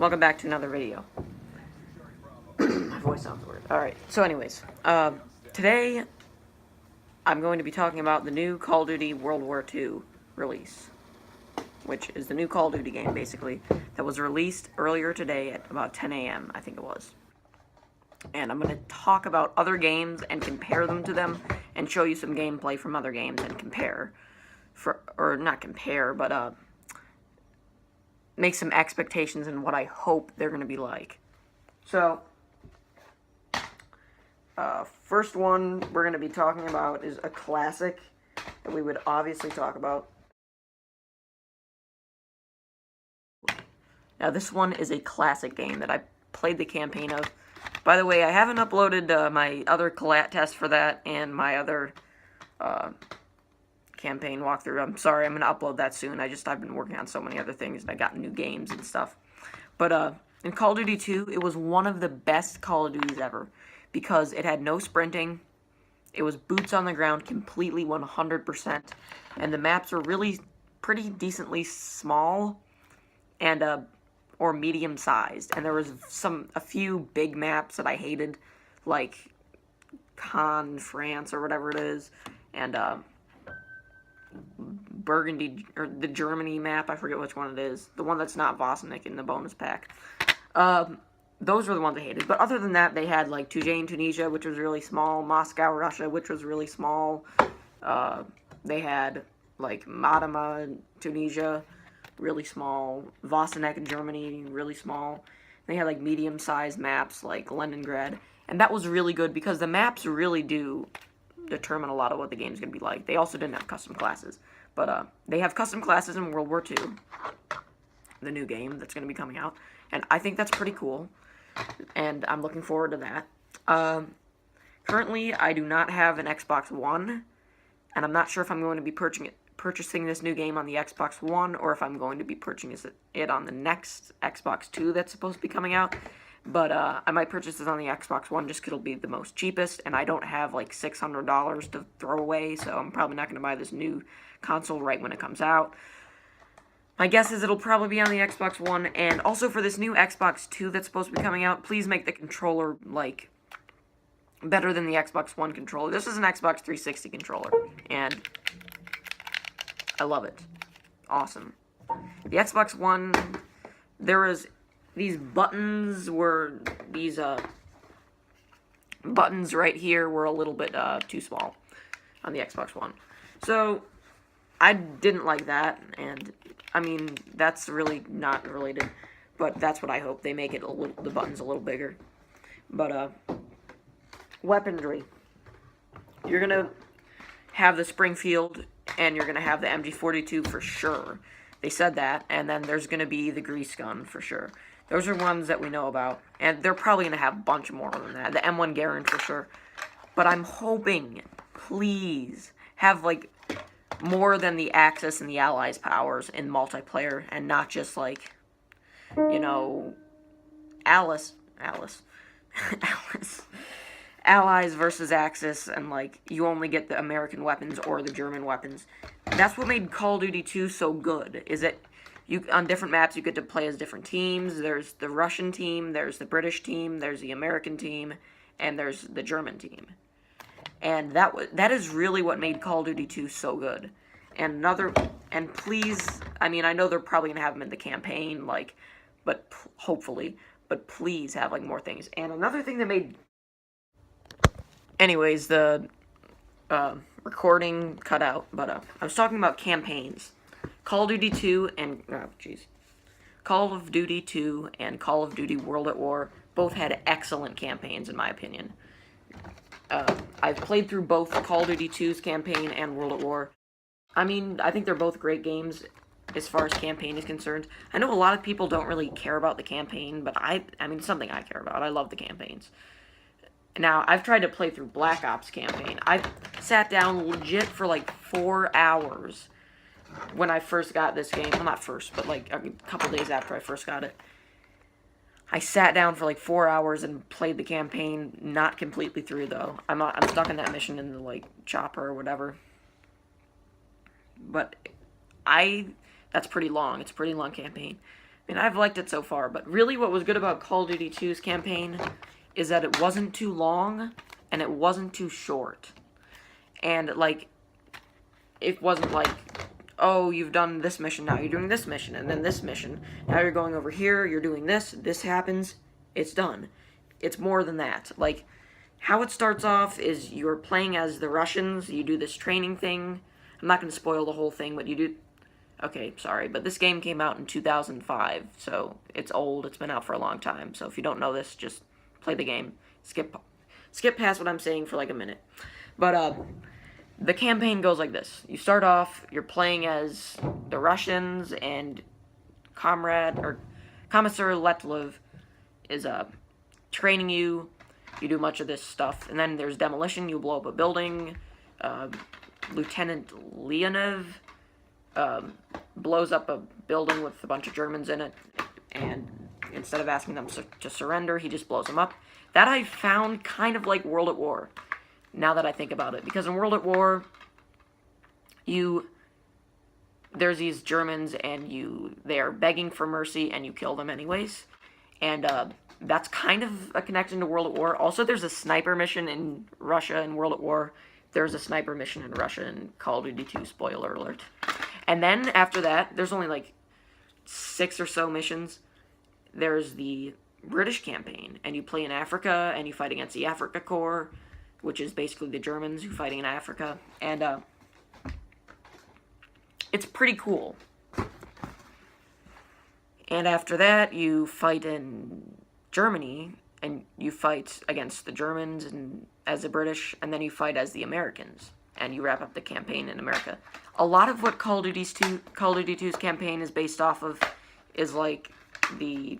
Welcome back to another video. My voice sounds weird. Alright, so anyways, today I'm going to be talking about the new Call of Duty World War II release, which is the new Call of Duty game, basically, that was released earlier today at about 10 a.m., I think it was. And I'm going to talk about other games and compare them to them, and show you some gameplay from other games and compare, or not compare, but make some expectations and what I hope they're going to be like. So, first one we're going to be talking about is a classic that we would obviously talk about. Now, this one is a classic game that I played the campaign of. By the way, I haven't uploaded my other collat test for that and my other campaign walkthrough. I'm sorry, I'm going to upload that soon. I've been working on so many other things, and I got new games and stuff. But in Call of Duty 2, it was one of the best Call of Duties ever, because it had no sprinting, it was boots on the ground completely 100%, and the maps were really pretty decently small, and or medium-sized, and there was a few big maps that I hated, like Caen, France, or whatever it is, and Burgundy, or the Germany map, I forget which one it is, the one that's not Vosnik in the bonus pack. Those were the ones I hated, but other than that, they had, like, Tujain, Tunisia, which was really small, Moscow, Russia, which was really small, they had, like, Madama, Tunisia, really small, Vosnik in Germany, really small. They had, like, medium-sized maps, like Leningrad, and that was really good, because the maps really do determine a lot of what the game's going to be like. They also didn't have custom classes, but they have custom classes in World War II, the new game that's going to be coming out, and I think that's pretty cool, and I'm looking forward to that. Currently, I do not have an Xbox One, and I'm not sure if I'm going to be purchasing this new game on the Xbox One, or if I'm going to be purchasing it on the next Xbox 2 that's supposed to be coming out. But I might purchase this on the Xbox One just because it'll be the most cheapest, and I don't have like $600 to throw away, so I'm probably not going to buy this new console right when it comes out. My guess is it'll probably be on the Xbox One, and also for this new Xbox 2 that's supposed to be coming out, please make the controller, like, better than the Xbox One controller. This is an Xbox 360 controller, and I love it. Awesome. The Xbox One, these buttons right here were a little bit too small on the Xbox One. So, I didn't like that, and, I mean, that's really not related, but that's what I hope. They make the buttons a little bigger. But, weaponry. You're gonna have the Springfield, and you're gonna have the MG42 for sure. They said that, and then there's gonna be the grease gun for sure. Those are ones that we know about, and they're probably going to have a bunch more than that. The M1 Garand for sure. But I'm hoping, please, have, like, more than the Axis and the Allies powers in multiplayer, and not just, like, you know, Allies versus Axis, and, like, you only get the American weapons or the German weapons. That's what made Call of Duty 2 so good, is that on different maps, you get to play as different teams. There's the Russian team, there's the British team, there's the American team, and there's the German team. And that is really what made Call of Duty 2 so good. And please, I mean, I know they're probably going to have them in the campaign, like, but hopefully, but please have, like, more things. And another thing that made, anyways, the recording cut out, but I was talking about campaigns. Call of Duty 2 and, Call of Duty 2 and Call of Duty World at War both had excellent campaigns, in my opinion. I've played through both Call of Duty 2's campaign and World at War. I mean, I think they're both great games as far as campaign is concerned. I know a lot of people don't really care about the campaign, but I mean, it's something I care about. I love the campaigns. Now, I've tried to play through Black Ops campaign. I've sat down legit for like 4 hours when I first got this game. Well, not first, but like a couple days after I first got it. I sat down for like 4 hours and played the campaign, not completely through though. I'm stuck in that mission in the like chopper or whatever. But that's pretty long. It's a pretty long campaign. I mean, I've liked it so far, but really what was good about Call of Duty 2's campaign is that it wasn't too long, and it wasn't too short. And, like, it wasn't like, oh, you've done this mission, now you're doing this mission, and then this mission. Now you're going over here, you're doing this happens, it's done. It's more than that. Like, how it starts off is you're playing as the Russians, you do this training thing. I'm not going to spoil the whole thing, but you do... Okay, sorry, but this game came out in 2005, so it's old, it's been out for a long time. So if you don't know this, just play the game. Skip past what I'm saying for like a minute. But, the campaign goes like this. You start off, you're playing as the Russians, and Commissar Letlev is, training you. You do much of this stuff. And then there's demolition, you blow up a building. Lieutenant Leonov, blows up a building with a bunch of Germans in it, and instead of asking them to surrender, he just blows them up. That I found kind of like World at War, now that I think about it, because in World at War, there's these Germans, and they're begging for mercy, and you kill them anyways, and that's kind of a connection to World at War. Also, there's a sniper mission in Russia in World at War. There's a sniper mission in Russia in Call of Duty 2, spoiler alert. And then, after that, there's only like 6 or so missions. There's the British campaign, and you play in Africa, and you fight against the Africa Corps, which is basically the Germans who are fighting in Africa. And, it's pretty cool. And after that, you fight in Germany, and you fight against the Germans and as the British, and then you fight as the Americans, and you wrap up the campaign in America. A lot of what Call of Duty 2's campaign is based off of is like there's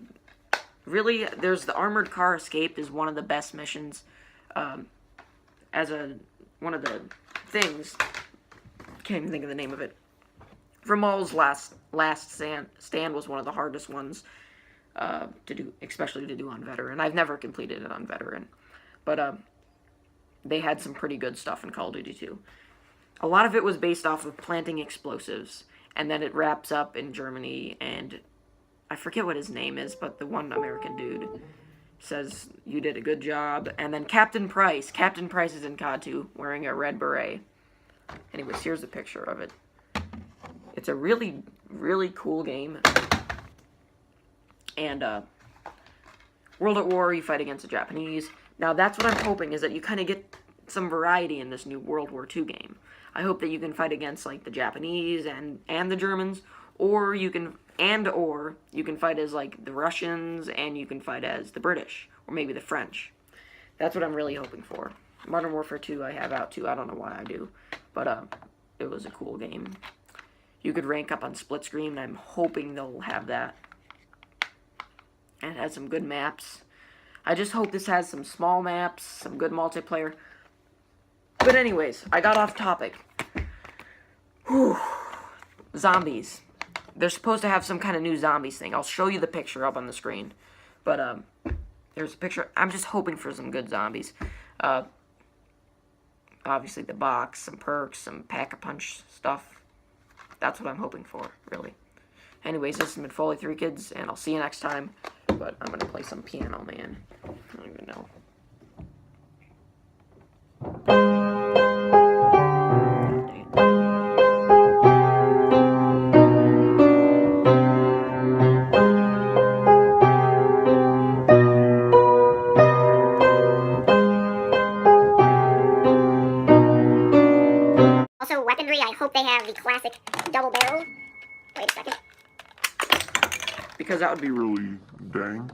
the Armored Car Escape is one of the best missions. One of the things, can't even think of the name of it. Ramal's last stand was one of the hardest ones to do, especially to do on Veteran. I've never completed it on Veteran, but they had some pretty good stuff in Call of Duty 2. A lot of it was based off of planting explosives, and then it wraps up in Germany, and I forget what his name is, but the one American dude says, you did a good job, and then Captain Price is in COD 2, wearing a red beret. Anyways, here's a picture of it. It's a really, really cool game, and, World at War, you fight against the Japanese. Now, that's what I'm hoping, is that you kind of get some variety in this new World War II game. I hope that you can fight against, like, the Japanese and the Germans, or you can fight as, like, the Russians, and you can fight as the British, or maybe the French. That's what I'm really hoping for. Modern Warfare 2 I have out, too. I don't know why I do, but, it was a cool game. You could rank up on split screen, and I'm hoping they'll have that. And it has some good maps. I just hope this has some small maps, some good multiplayer. But anyways, I got off topic. Whew. Zombies. They're supposed to have some kind of new zombies thing. I'll show you the picture up on the screen. But, there's a picture. I'm just hoping for some good zombies. Obviously the box, some perks, some pack-a-punch stuff. That's what I'm hoping for, really. Anyways, this has been Foley 3 Kids, and I'll see you next time. But I'm going to play some Piano Man. I don't even know. Also, weaponry, I hope they have the classic double barrel. Wait a second. Because that would be Really dank.